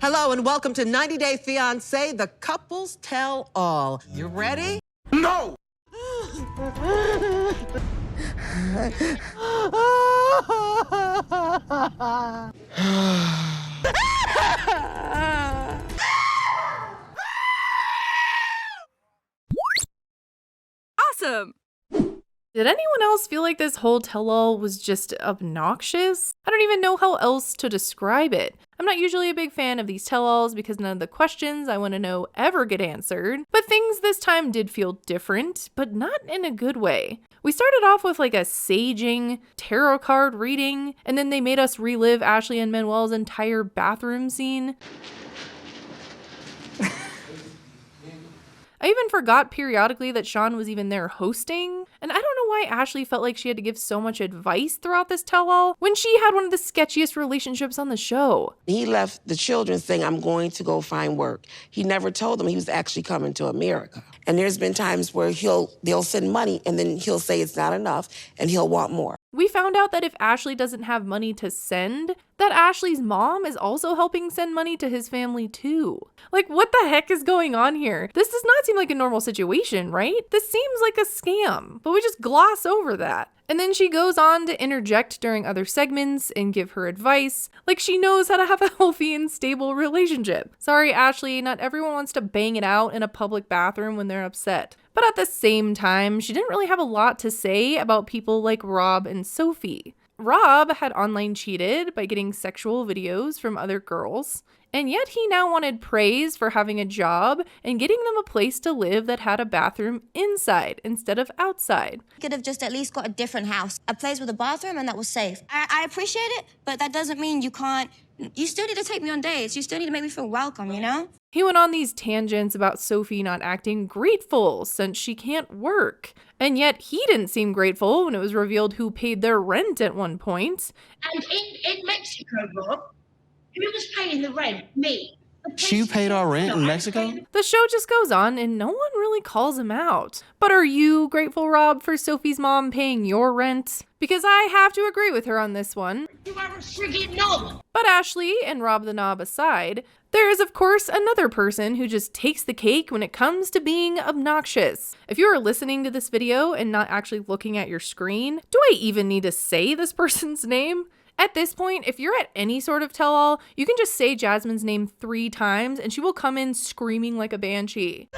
Hello and welcome to 90 Day Fiancé, the couples tell all. You ready? No! Awesome! Did anyone else feel like this whole tell-all was just obnoxious? I don't even know how else to describe it. I'm not usually a big fan of these tell-alls because none of the questions I want to know ever get answered, but things this time did feel different, but not in a good way. We started off with like a saging, tarot card reading, and then they made us relive Ashley and Manuel's entire bathroom scene. I even forgot periodically that Sean was even there hosting, and I don't know why Ashley felt like she had to give so much advice throughout this tell-all when she had one of the sketchiest relationships on the show. He left the children saying, I'm going to go find work. He never told them he was actually coming to America. And there's been times where they'll send money and then he'll say it's not enough and he'll want more. We found out that if Ashley doesn't have money to send, that Ashley's mom is also helping send money to his family too. Like, what the heck is going on here? This does not seem like a normal situation, right? This seems like a scam, but we just gloss over that. And then she goes on to interject during other segments and give her advice, like she knows how to have a healthy and stable relationship. Sorry, Ashley, not everyone wants to bang it out in a public bathroom when they're upset. But at the same time, she didn't really have a lot to say about people like Rob and Sophie. Rob had online cheated by getting sexual videos from other girls, and yet he now wanted praise for having a job and getting them a place to live that had a bathroom inside instead of outside. Could have just at least got a different house, a place with a bathroom, and that was safe. I appreciate it, but that doesn't mean you can't. You still need to take me on dates. You still need to make me feel welcome, you know? He went on these tangents about Sophie not acting grateful since she can't work. And yet he didn't seem grateful when it was revealed who paid their rent at one point. And in Mexico, Rob, who was paying the rent? Me. She paid our rent in Mexico? The show just goes on and no one really calls him out. But are you grateful, Rob, for Sophie's mom paying your rent? Because I have to agree with her on this one. You are a friggin' knob. But Ashley and Rob the Knob aside, there is of course another person who just takes the cake when it comes to being obnoxious. If you are listening to this video and not actually looking at your screen, do I even need to say this person's name? At this point, if you're at any sort of tell-all, you can just say Jasmine's name 3 times and she will come in screaming like a banshee.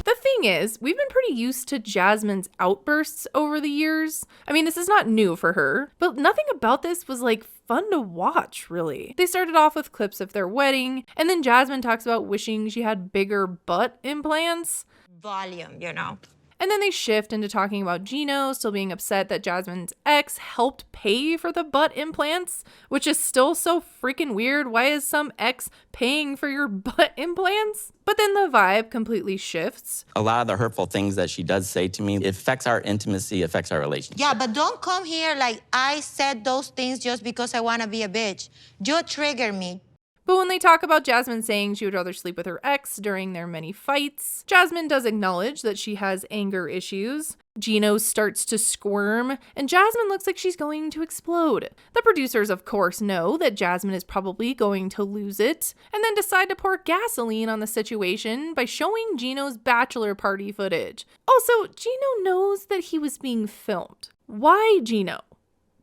The thing is, we've been pretty used to Jasmine's outbursts over the years. I mean, this is not new for her, but nothing about this was like fun to watch, really. They started off with clips of their wedding, and then Jasmine talks about wishing she had bigger butt implants. Volume, you know. And then they shift into talking about Gino still being upset that Jasmine's ex helped pay for the butt implants, which is still so freaking weird. Why is some ex paying for your butt implants? But then the vibe completely shifts. A lot of the hurtful things that she does say to me, it affects our intimacy, affects our relationship. Yeah, but don't come here like I said those things just because I want to be a bitch. You trigger me. But when they talk about Jasmine saying she would rather sleep with her ex during their many fights, Jasmine does acknowledge that she has anger issues. Gino starts to squirm, and Jasmine looks like she's going to explode. The producers, of course, know that Jasmine is probably going to lose it, and then decide to pour gasoline on the situation by showing Gino's bachelor party footage. Also, Gino knows that he was being filmed. Why, Gino?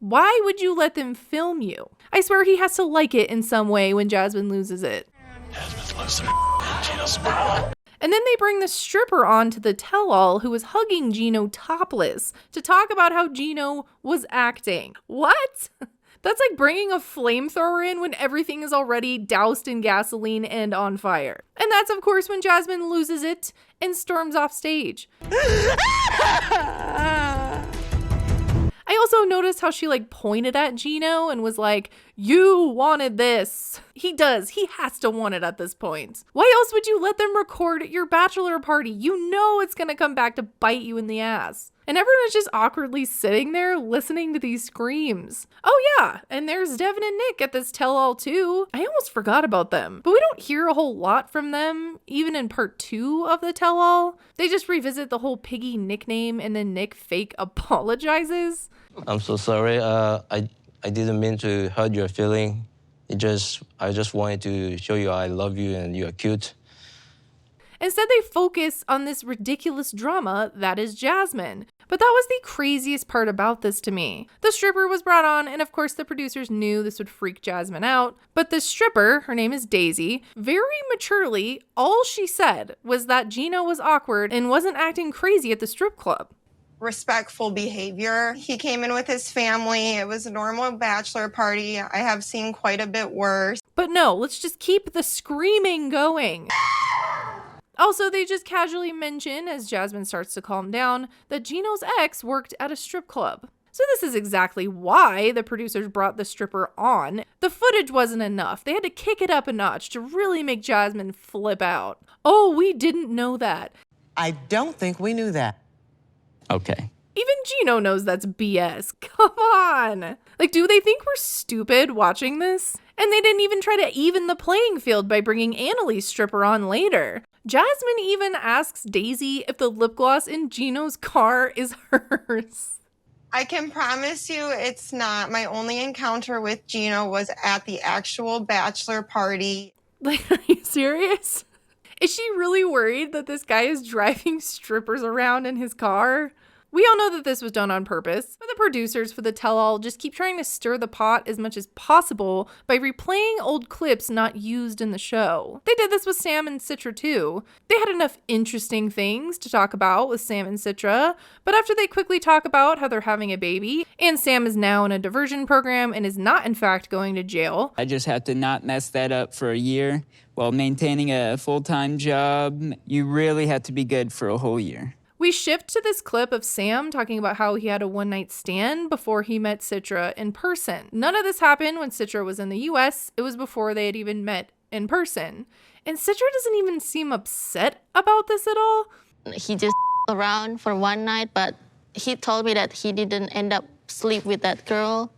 Why would you let them film you? I swear he has to like it in some way when Jasmine loses it. Jasmine's losing her. Gino's smiling. And then they bring the stripper on to the tell-all who was hugging Gino topless to talk about how Gino was acting. What? That's like bringing a flamethrower in when everything is already doused in gasoline and on fire. And that's of course when Jasmine loses it and storms off stage. I also noticed how she like pointed at Gino and was like, you wanted this. He does. He has to want it at this point. Why else would you let them record your bachelor party? You know it's gonna come back to bite you in the ass. And everyone's just awkwardly sitting there listening to these screams. Oh yeah, and there's Devin and Nick at this tell-all too. I almost forgot about them, but we don't hear a whole lot from them, even in part 2 of the tell-all. They just revisit the whole Piggy nickname and then Nick fake apologizes. I'm so sorry. I didn't mean to hurt your feeling. I just wanted to show you I love you and you are cute. Instead, they focus on this ridiculous drama that is Jasmine. But that was the craziest part about this to me. The stripper was brought on, and of course the producers knew this would freak Jasmine out. But the stripper, her name is Daisy, very maturely, all she said was that Gino was awkward and wasn't acting crazy at the strip club. Respectful behavior. He came in with his family. It was a normal bachelor party. I have seen quite a bit worse. But no, let's just keep the screaming going. Also, they just casually mention, as Jasmine starts to calm down, that Gino's ex worked at a strip club. So this is exactly why the producers brought the stripper on. The footage wasn't enough. They had to kick it up a notch to really make Jasmine flip out. Oh, we didn't know that. I don't think we knew that. Okay. Even Gino knows that's BS. Come on. Like, do they think we're stupid watching this? And they didn't even try to even the playing field by bringing Annalie's stripper on later. Jasmine even asks Daisy if the lip gloss in Gino's car is hers. I can promise you it's not. My only encounter with Gino was at the actual bachelor party. Like, are you serious? Is she really worried that this guy is driving strippers around in his car? We all know that this was done on purpose, but the producers for the tell-all just keep trying to stir the pot as much as possible by replaying old clips not used in the show. They did this with Sam and Citra too. They had enough interesting things to talk about with Sam and Citra, but after they quickly talk about how they're having a baby, and Sam is now in a diversion program and is not in fact going to jail. I just have to not mess that up for a year while maintaining a full-time job. You really have to be good for a whole year. We shift to this clip of Sam talking about how he had a one-night stand before he met Citra in person. None of this happened when Citra was in the US. It was before they had even met in person. And Citra doesn't even seem upset about this at all. He just around for one night, but he told me that he didn't end up sleep with that girl.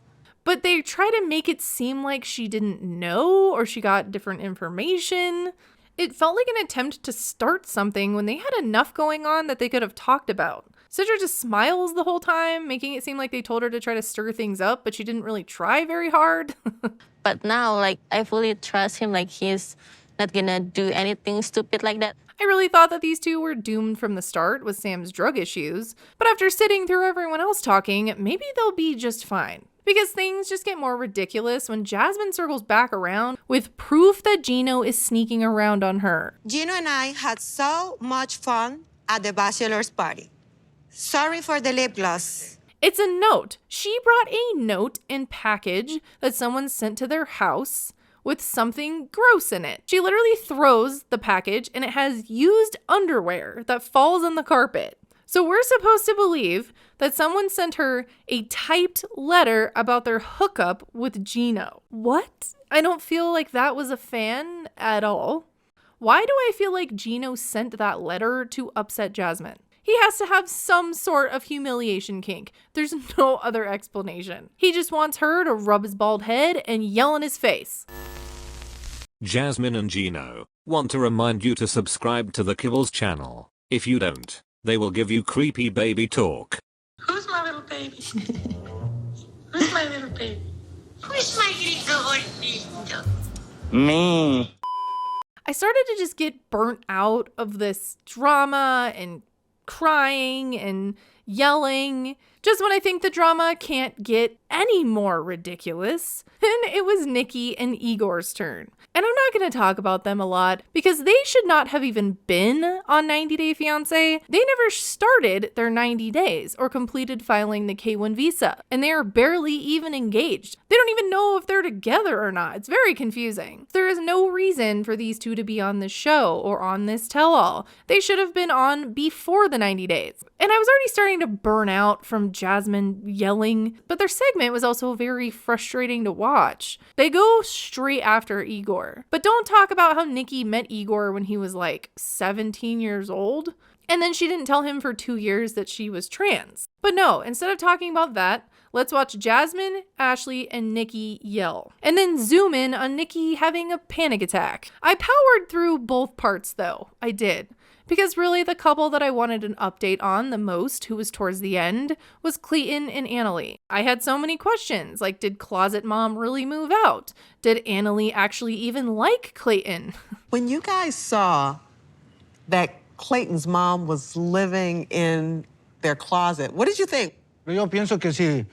But they try to make it seem like she didn't know or she got different information. It felt like an attempt to start something when they had enough going on that they could have talked about. Citra just smiles the whole time, making it seem like they told her to try to stir things up, but she didn't really try very hard. But now, I fully trust him, he's not gonna do anything stupid like that. I really thought that these two were doomed from the start with Sam's drug issues, but after sitting through everyone else talking, maybe they'll be just fine. Because things just get more ridiculous when Jasmine circles back around with proof that Gino is sneaking around on her. Gino and I had so much fun at the bachelor's party. Sorry for the lip gloss. It's a note. She brought a note and package that someone sent to their house with something gross in it. She literally throws the package and it has used underwear that falls on the carpet. So we're supposed to believe that someone sent her a typed letter about their hookup with Gino. What? I don't feel like that was a fan at all. Why do I feel like Gino sent that letter to upset Jasmine? He has to have some sort of humiliation kink. There's no other explanation. He just wants her to rub his bald head and yell in his face. Jasmine and Gino want to remind you to subscribe to the Kiblz channel. If you don't, they will give you creepy baby talk. Who's my little baby? Who's my little baby? Who's my little baby? Me. I started to just get burnt out of this drama and crying and yelling just when I think the drama can't get any more ridiculous. And it was Nikki and Igor's turn. And I'm not going to talk about them a lot because they should not have even been on 90 Day Fiancé. They never started their 90 days or completed filing the K-1 visa. And they are barely even engaged. They don't even know if they're together or not. It's very confusing. There is no reason for these two to be on this show or on this tell-all. They should have been on before the 90 days. And I was already starting to burn out from Jasmine yelling, but their segment was also very frustrating to watch. They go straight after Igor, but don't talk about how Nikki met Igor when he was 17 years old, and then she didn't tell him for 2 years that she was trans. But no, instead of talking about that, let's watch Jasmine, Ashley, and Nikki yell, and then zoom in on Nikki having a panic attack. I powered through both parts though, I did. because really the couple that I wanted an update on the most, who was towards the end, was Clayton and Annalie. I had so many questions, like did Closet Mom really move out? Did Annalie actually even like Clayton? When you guys saw that Clayton's mom was living in their closet, what did you think? Yo pienso que si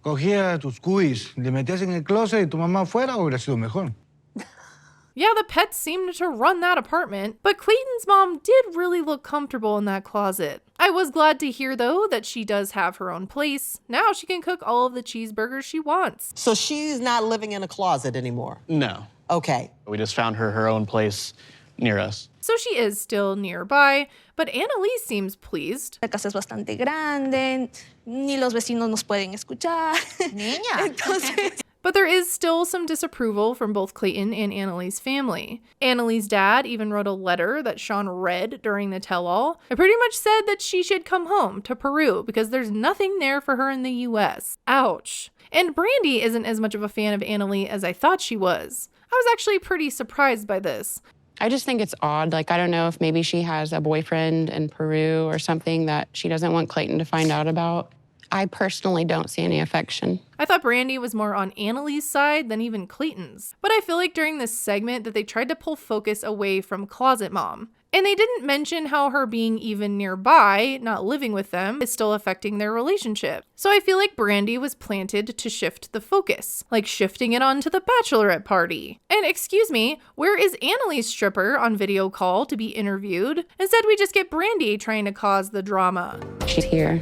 cogía tus cuis, le metías en el closet y tu mamá fuera, hubiera sido mejor. Yeah, the pets seemed to run that apartment, but Clayton's mom did really look comfortable in that closet. I was glad to hear, though, that she does have her own place. Now she can cook all of the cheeseburgers she wants. So she's not living in a closet anymore? No. Okay. We just found her own place near us. So she is still nearby, but Annalie seems pleased. La casa es bastante grande, ni los vecinos nos pueden escuchar. Niña. Entonces... But there is still some disapproval from both Clayton and Annalie's family. Annalie's dad even wrote a letter that Sean read during the tell-all. It pretty much said that she should come home to Peru because there's nothing there for her in the US. Ouch. And Brandy isn't as much of a fan of Annalie as I thought she was. I was actually pretty surprised by this. I just think it's odd. Like, I don't know if maybe she has a boyfriend in Peru or something that she doesn't want Clayton to find out about. I personally don't see any affection. I thought Brandy was more on Annalie's side than even Clayton's. But I feel like during this segment that they tried to pull focus away from Closet Mom. And they didn't mention how her being even nearby, not living with them, is still affecting their relationship. So I feel like Brandy was planted to shift the focus, like shifting it onto the bachelorette party. And excuse me, where is Annalie's stripper on video call to be interviewed? Instead, we just get Brandy trying to cause the drama. She's here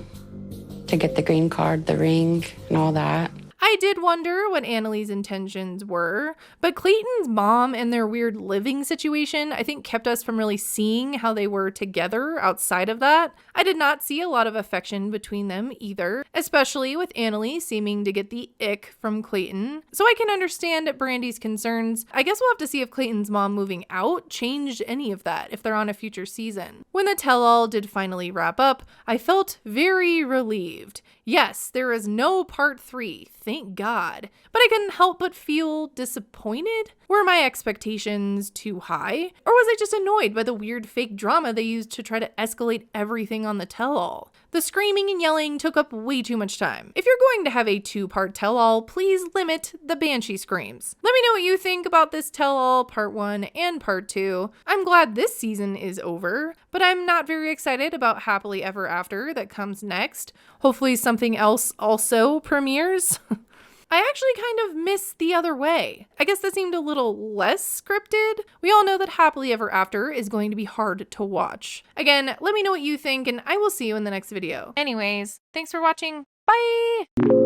to get the green card, the ring, and all that. I did wonder what Annalie's intentions were, but Clayton's mom and their weird living situation, I think, kept us from really seeing how they were together outside of that. I did not see a lot of affection between them either, especially with Annalie seeming to get the ick from Clayton. So I can understand Brandy's concerns. I guess we'll have to see if Clayton's mom moving out changed any of that, if they're on a future season. When the tell-all did finally wrap up, I felt very relieved. Yes, there is no part 3, thank God. But I couldn't help but feel disappointed. Were my expectations too high? Or was I just annoyed by the weird fake drama they used to try to escalate everything on the tell-all? The screaming and yelling took up way too much time. If you're going to have a 2-part tell-all, please limit the banshee screams. Let me know what you think about this tell-all, part 1 and part 2. I'm glad this season is over, but I'm not very excited about Happily Ever After that comes next. Hopefully something else also premieres. I actually kind of miss The Other Way. I guess that seemed a little less scripted. We all know that Happily Ever After is going to be hard to watch. Again, let me know what you think, and I will see you in the next video. Anyways, thanks for watching. Bye!